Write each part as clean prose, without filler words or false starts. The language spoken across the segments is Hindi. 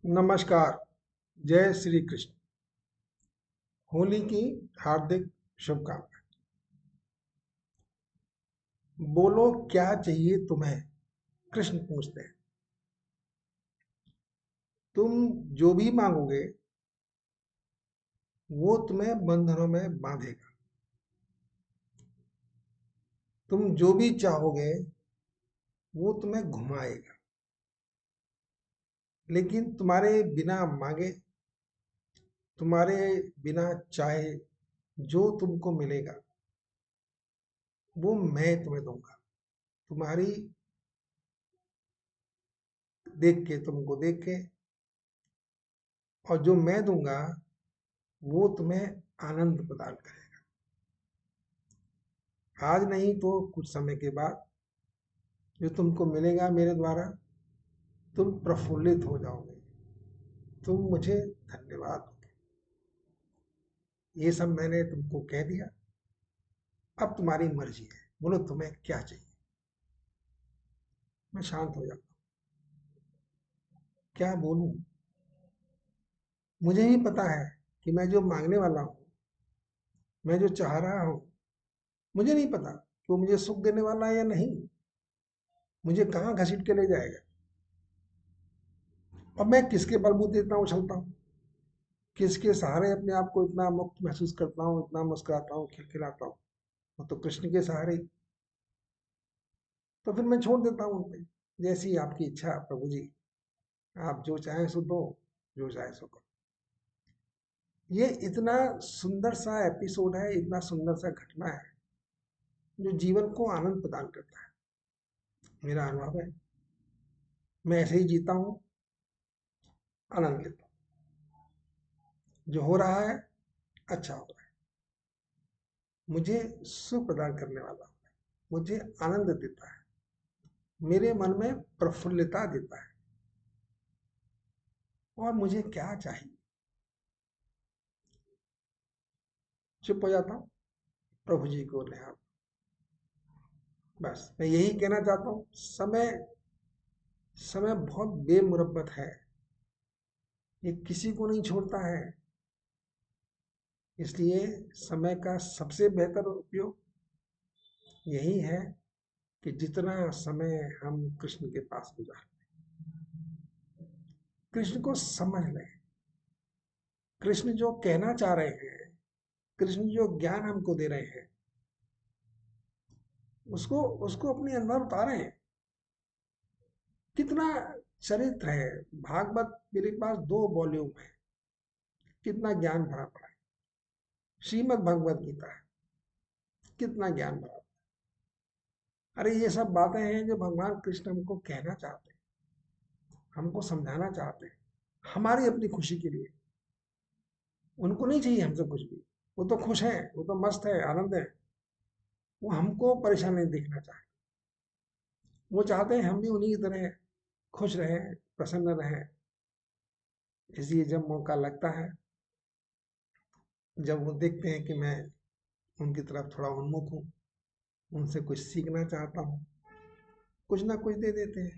नमस्कार। जय श्री कृष्ण। होली की हार्दिक शुभकामनाएं। बोलो क्या चाहिए तुम्हें? कृष्ण पूछते हैं। तुम जो भी मांगोगे वो तुम्हें बंधनों में बांधेगा। तुम जो भी चाहोगे वो तुम्हें घुमाएगा। लेकिन तुम्हारे बिना मांगे, तुम्हारे बिना चाहे जो तुमको मिलेगा वो मैं तुम्हें दूंगा। तुम्हारी देख के, तुमको देख के, और जो मैं दूंगा वो तुम्हें आनंद प्रदान करेगा। आज नहीं तो कुछ समय के बाद जो तुमको मिलेगा मेरे द्वारा, तुम प्रफुल्लित हो जाओगे। तुम मुझे धन्यवाद दोगे। ये सब मैंने तुमको कह दिया। अब तुम्हारी मर्जी है, बोलो तुम्हें क्या चाहिए। मैं शांत हो जाता हूँ। क्या बोलूं? मुझे ही पता है कि मैं जो मांगने वाला हूँ, मैं जो चाह रहा हूँ, मुझे नहीं पता कि वो मुझे सुख देने वाला है या नहीं। मुझे कहाँ घसीट के ले जाएगा। और मैं किसके बलबूते इतना उछलता हूँ, किसके सहारे अपने आप को इतना मुक्त महसूस करता हूँ, इतना मुस्कुराता हूँ, खिलखिलाता हूँ। वो तो कृष्ण के सहारे ही। तो फिर मैं छोड़ देता हूँ उन पे। जैसी आपकी इच्छा प्रभु जी। आप जो चाहें सो दो, जो चाहे सो करो। ये इतना सुंदर सा एपिसोड है, इतना सुंदर सा घटना है जो जीवन को आनंद प्रदान करता है। मेरा अनुभव है। मैं ऐसे ही जीता हूँ, आनंद लेता हूँ। जो हो रहा है अच्छा हो रहा है। मुझे सुख प्रदान करने वाला है, मुझे आनंद देता है, मेरे मन में प्रफुल्लता देता है। और मुझे क्या चाहिए? चुप हो जाता हूँ, प्रभु जी को निहार। बस मैं यही कहना चाहता हूँ। समय समय बहुत बेमुरब्बत है। ये किसी को नहीं छोड़ता है। इसलिए समय का सबसे बेहतर उपयोग यही है कि जितना समय हम कृष्ण के पास गुजारें, कृष्ण को समझ लें। कृष्ण जो कहना चाह रहे हैं, कृष्ण जो ज्ञान हमको दे रहे हैं, उसको उसको अपने अंदर उतारें। कितना चरित्र है। भागवत मेरे पास 2 वॉल्यूम है। कितना ज्ञान भरा पड़ा है। श्रीमद् भगवत गीता है, कितना ज्ञान भरा। अरे ये सब बातें हैं जो भगवान कृष्ण हमको कहना चाहते हैं, हमको समझाना चाहते हैं, हमारी अपनी खुशी के लिए। उनको नहीं चाहिए हमसे कुछ भी। वो तो खुश है, वो तो मस्त है, आनंद है। वो हमको परेशान नहीं देखना चाहते। वो चाहते हैं हम भी उन्हीं की तरह खुश रहें, प्रसन्न रहें। इसलिए जब मौका लगता है, जब वो देखते हैं कि मैं उनकी तरफ थोड़ा उन्मुख हूँ, उनसे कुछ सीखना चाहता हूँ, कुछ ना कुछ दे देते हैं।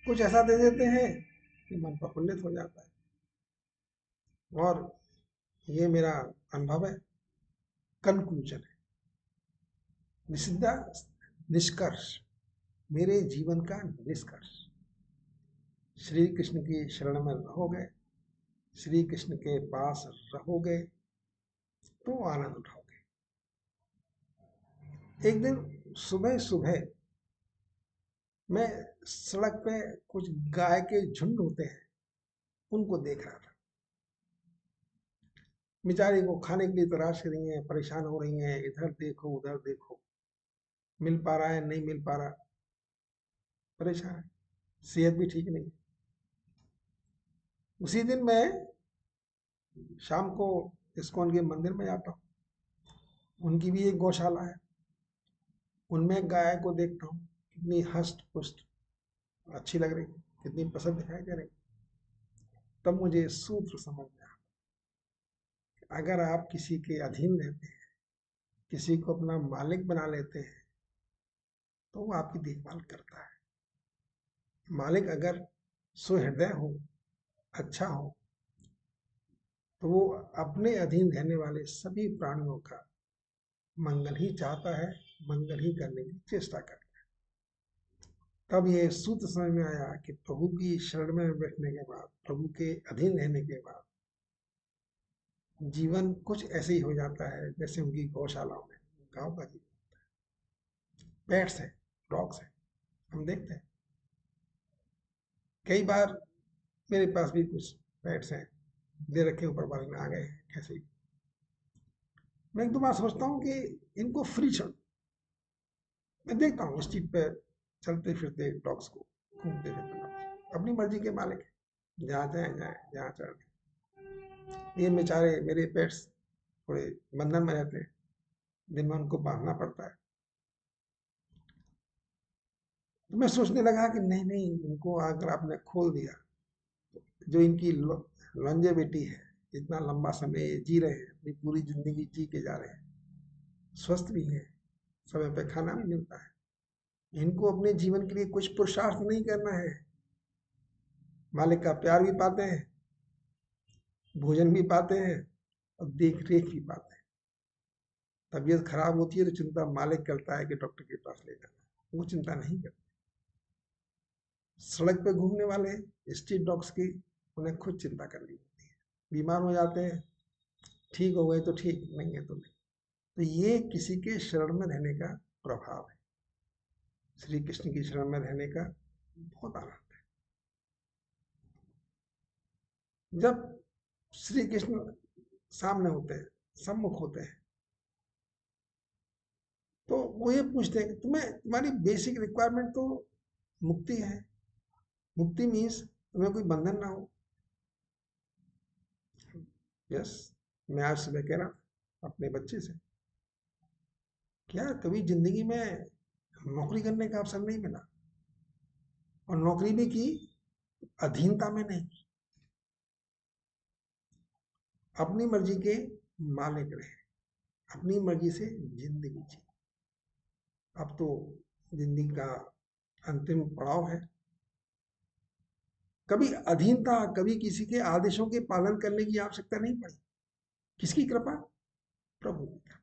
कुछ ऐसा दे देते हैं कि मन प्रफुल्लित हो जाता है। और ये मेरा अनुभव है। कंक्लूजन है, निषिद्धा, निष्कर्ष, मेरे जीवन का निष्कर्ष। श्री कृष्ण की शरण में रहोगे, श्री कृष्ण के पास रहोगे तो आनंद उठाओगे। एक दिन सुबह सुबह मैं सड़क पे कुछ गाय के झुंड होते हैं, उनको देख रहा था। बेचारी को खाने के लिए तराश रही हैं, परेशान हो रही हैं, इधर देखो उधर देखो, मिल पा रहा है नहीं मिल पा रहा, परेशान है, सेहत भी ठीक नहीं। उसी दिन मैं शाम को इस्कॉन के मंदिर में जाता हूँ। उनकी भी एक गौशाला है। उनमें गाय को देखता हूँ, कितनी हष्ट पुष्ट अच्छी लग रही, कितनी पसंद दिखाई दे रही। तब मुझे सूत्र समझ में आया। अगर आप किसी के अधीन रहते हैं, किसी को अपना मालिक बना लेते हैं, तो वो आपकी देखभाल करता है। मालिक अगर सुहृदय हो अच्छा हो, तो वो अपने अधीन रहने वाले सभी प्राणियों का मंगल ही चाहता है, मंगल ही करने की चेष्टा करता है। तब ये सूत्र समझ में आया कि प्रभु की शरण में बैठने के बाद, प्रभु के अधीन रहने के बाद जीवन कुछ ऐसे ही हो जाता है जैसे उनकी गौशालाओं में गांव का जीवन। पेट्स हैं, डॉग्स हैं, हम देखते हैं। कई बार मेरे पास भी कुछ पेट्स हैं, दे रखे ऊपर वाले में आ गए कैसे ही। मैं एक दो बार सोचता हूँ कि इनको फ्री छोड़। मैं देखता हूँ स्ट्रीट पे चलते फिरते डॉग्स को, घूमते फिरते dogs। अपनी मर्जी के मालिक हैं, जहाँ जाए जाए, जहाँ चढ़। ये बेचारे मेरे पेट्स थोड़े बंधन में रहते हैं, दिन में उनको बांधना पड़ता है। तो मैं सोचने लगा कि नहीं नहीं, इनको अगर आपने खोल दिया, जो इनकी लॉन्जेविटी है, इतना लंबा समय ये जी रहे हैं, अपनी पूरी जिंदगी जी के जा रहे हैं, स्वस्थ भी हैं, समय पे खाना भी मिलता है। इनको अपने जीवन के लिए कुछ पुरुषार्थ नहीं करना है, मालिक का प्यार भी पाते हैं, भोजन भी पाते हैं, और देख रेख भी पाते हैं। तबीयत खराब होती है तो चिंता मालिक करता है कि डॉक्टर के पास ले जाना, वो चिंता नहीं करता। सड़क पे घूमने वाले स्ट्रीट डॉग्स की उन्हें खुद चिंता करनी होती है। बीमार हो जाते हैं, ठीक हो गए तो ठीक, नहीं है तो नहीं। तो ये किसी के शरण में रहने का प्रभाव है, श्री कृष्ण की शरण में रहने का बहुत आनंद है। जब श्री कृष्ण सामने होते हैं, सम्मुख होते हैं, तो वो ये पूछते हैं कि तुम्हारी बेसिक रिक्वायरमेंट तो मुक्ति है। मुक्ति मीन्स तुम्हें कोई बंधन ना हो। यस, मैं आज सुबह कह रहा अपने बच्चे से, क्या कभी जिंदगी में नौकरी करने का अवसर नहीं मिला, और नौकरी भी की अधीनता में नहीं, अपनी मर्जी के मालिक रहे, अपनी मर्जी से जिंदगी जी। अब तो जिंदगी का अंतिम पड़ाव है। कभी अधीनता, कभी किसी के आदेशों के पालन करने की आवश्यकता नहीं पड़ी। किसकी कृपा? प्रभु की कृपा,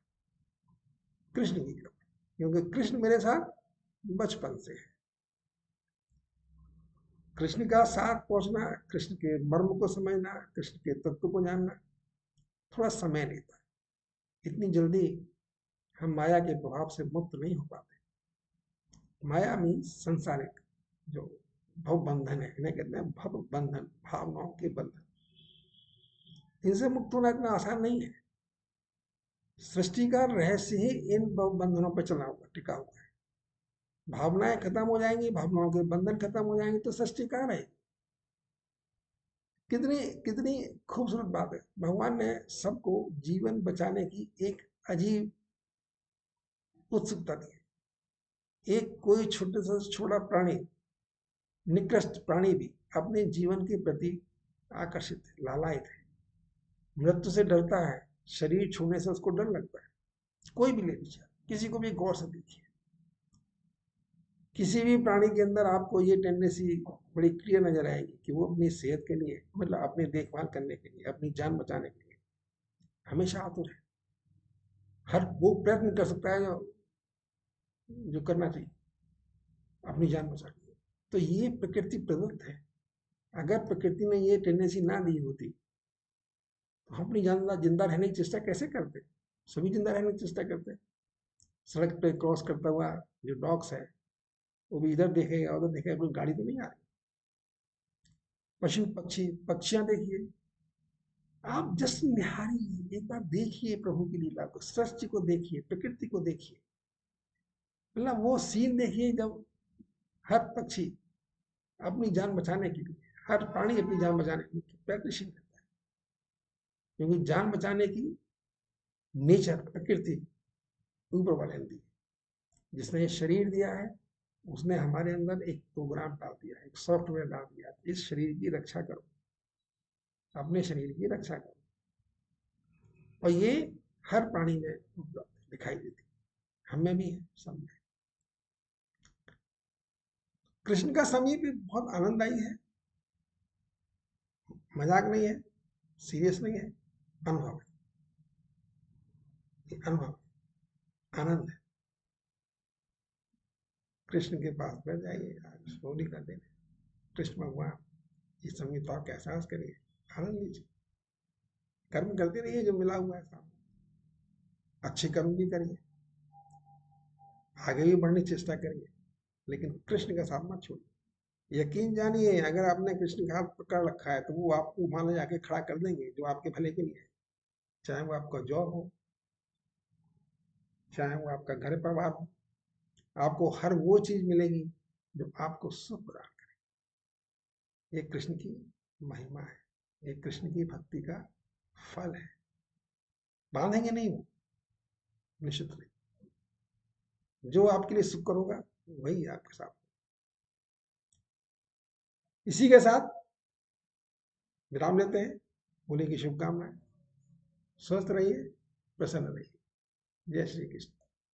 कृष्ण की कृपा, क्योंकि कृष्ण मेरे साथ बचपन से है। कृष्ण का साथ पहुंचना, कृष्ण के मर्म को समझना, कृष्ण के तत्व को जानना थोड़ा समय लेता है। इतनी जल्दी हम माया के प्रभाव से मुक्त नहीं हो पाते। माया मीन्स संसारिक जो भव बंधन है, इन्हें कहते हैं भव बंधन, भावनाओं के बंधन। इनसे मुक्त होना इतना आसान नहीं है। सृष्टि का रहस्य ही इन भव बंधनों पर चला हुआ, टिका हुआ है। भावनाएं खत्म हो जाएंगी, भावनाओं के बंधन खत्म हो जाएंगे, तो सृष्टि कहाँ रहेगी? कितनी कितनी खूबसूरत बात है। भगवान ने सबको जीवन बचाने की एक अजीब उत्सुकता दी। एक कोई छोटे से छोटा प्राणी, निकृष्ट प्राणी भी अपने जीवन के प्रति आकर्षित है, लालायित है, मृत्यु से डरता है, शरीर छूने से उसको डर लगता है। कोई भी ले लीजिए, किसी को भी गौर से देखिए, किसी भी प्राणी के अंदर आपको ये टेंडेंसी बड़ी क्लियर नजर आएगी कि वो अपनी सेहत के लिए, मतलब अपनी देखभाल करने के लिए, अपनी जान बचाने के लिए हमेशा आतुर है। हर वो प्रयत्न कर सकता है जो जो करना चाहिए अपनी जान बचाने के। तो ये प्रकृति प्रदत्त है। अगर प्रकृति ने ये टेंडेंसी ना दी होती तो हम अपनी जान जिंदा रहने की चेष्टा कैसे करते? सभी जिंदा रहने की चेष्टा करते हैं। सड़क पे क्रॉस करता हुआ जो डॉग्स है, वो भी इधर देखेगा उधर देखेगा, कोई गाड़ी तो नहीं आ रही। पशु पक्षी, पक्षियां देखिए, आप जस्ट निहारिए, एक बार देखिए प्रभु की लीला को, सृष्टि को देखिए, प्रकृति को देखिए। मतलब वो सीन देखिए जब हर पक्षी अपनी जान बचाने के लिए, हर प्राणी अपनी जान बचाने के लिए प्रयत्नशील रहता है। क्योंकि जान बचाने की नेचर, प्रकृति ऊपर वाले ने दी। जिसने ये शरीर दिया है, उसने हमारे अंदर एक प्रोग्राम डाल दिया है, एक सॉफ्टवेयर डाल दिया है, इस शरीर की रक्षा करो, अपने शरीर की रक्षा करो। और ये हर प्राणी में दिखाई देती, हमें भी है, सब में। कृष्ण का समीप भी बहुत आनंददायी है। मजाक नहीं है, सीरियस नहीं है, अनुभव है, ये अनुभव है, आनंद है। कृष्ण के पास बैठ जाइए, स्लोली कर देंगे, कृष्ण भगवान ये संगीता का एहसास करिए, आनंद लीजिए, कर्म करते रहिए जो मिला हुआ है सामने, अच्छे कर्म भी करिए, आगे भी बढ़ने की चेष्टा करिए, लेकिन कृष्ण का साथ मत छोड़िए। यकीन जानिए, अगर आपने कृष्ण का हाथ पकड़ रखा है तो वो आपको वहां ले जाके खड़ा कर देंगे जो आपके भले के लिए है, चाहे वो आपका जॉब हो, चाहे वो आपका घर परिवार हो, आपको हर वो चीज मिलेगी जो आपको सुख प्रदान करे। ये कृष्ण की महिमा है, ये कृष्ण की भक्ति का फल है। बांधेंगे नहीं वो, निश्चित नहीं, जो आपके लिए सुख करोगा वही आपके साथ। इसी के साथ विराम लेते हैं, होली की शुभकामनाएं, स्वस्थ रहिए, प्रसन्न रहिए। जय श्री कृष्ण।